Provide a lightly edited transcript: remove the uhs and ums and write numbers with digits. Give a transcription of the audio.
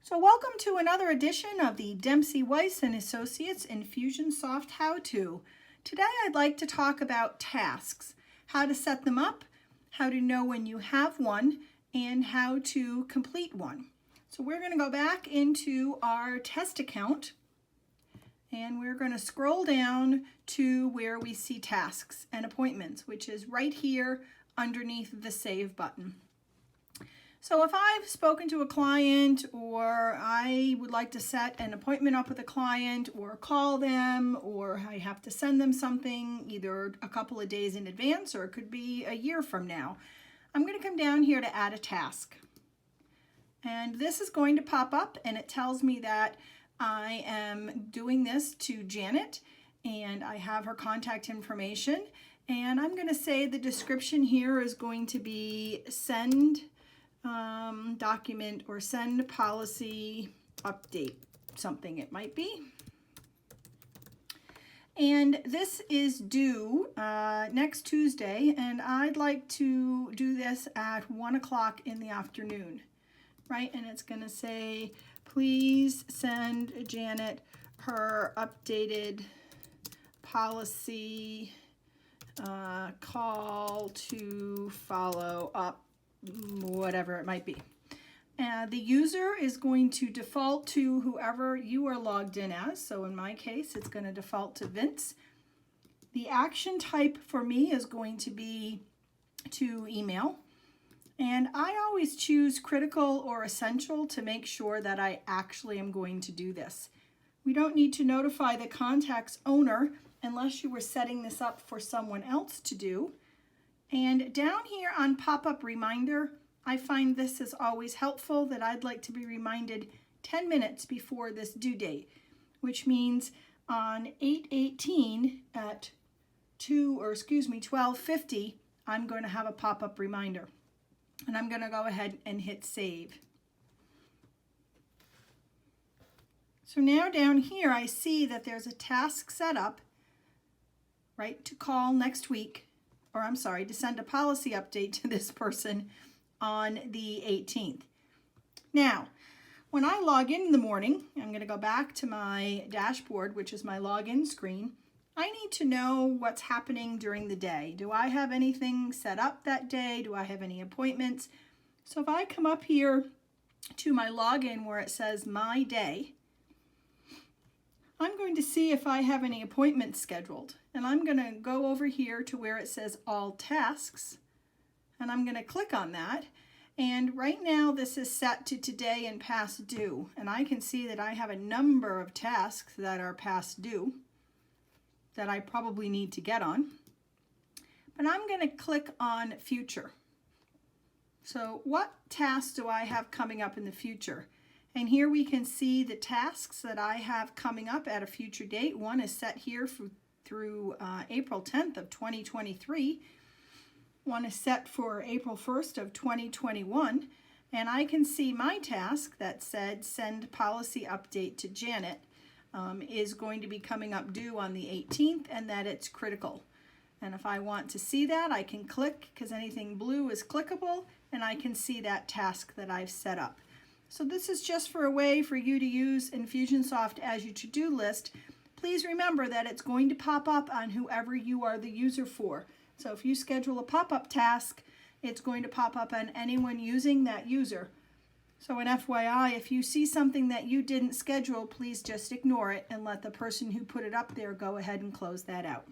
So welcome to another edition of the Dempsey Weiss and Associates Infusionsoft How-To. Today I'd like to talk about tasks, how to set them up, how to know when you have one, and how to complete one. So we're going to go back into our test account and we're going to scroll down to where we see tasks and appointments, which is right here underneath the Save button. So if I've spoken to a client or I would like to set an appointment up with a client or call them or I have to send them something either a couple of days in advance or it could be a year from now, I'm going to come down here to add a task. And this is going to pop up and it tells me that I am doing this to Janet and I have her contact information. And I'm going to say the description here is going to be send document or send policy update, something it might be. And this is due next Tuesday, and I'd like to do this at 1 o'clock in the afternoon, right? And it's going to say, please send Janet her updated policy call to follow up, whatever it might be. The user is going to default to whoever you are logged in as. So in my case, it's going to default to Vince. The action type for me is going to be to email. And I always choose critical or essential to make sure that I actually am going to do this. We don't need to notify the contact's owner unless you were setting this up for someone else to do. And down here on pop-up reminder, I find this is always helpful that I'd like to be reminded 10 minutes before this due date, which means on 8/18 at 12:50, I'm going to have a pop-up reminder. And I'm going to go ahead and hit save. So now down here, I see that there's a task set up, right, to call next week. Or I'm sorry, to send a policy update to this person on the 18th. Now, when I log in the morning, I'm going to go back to my dashboard, which is my login screen. I need to know what's happening during the day. Do I have anything set up that day? Do I have any appointments? So if I come up here to my login where it says My Day, I'm going to see if I have any appointments scheduled. And I'm going to go over here to where it says All Tasks. And I'm going to click on that. And right now this is set to today and past due. And I can see that I have a number of tasks that are past due that I probably need to get on. But I'm going to click on Future. So what tasks do I have coming up in the future? And here we can see the tasks that I have coming up at a future date. One is set here through April 10th of 2023. One is set for April 1st of 2021. And I can see my task that said send policy update to Janet is going to be coming up due on the 18th and that it's critical. And if I want to see that, I can click because anything blue is clickable and I can see that task that I've set up. So this is just for a way for you to use Infusionsoft as your to-do list. Please remember that it's going to pop up on whoever you are the user for. So if you schedule a pop-up task, it's going to pop up on anyone using that user. So an FYI, if you see something that you didn't schedule, please just ignore it and let the person who put it up there go ahead and close that out.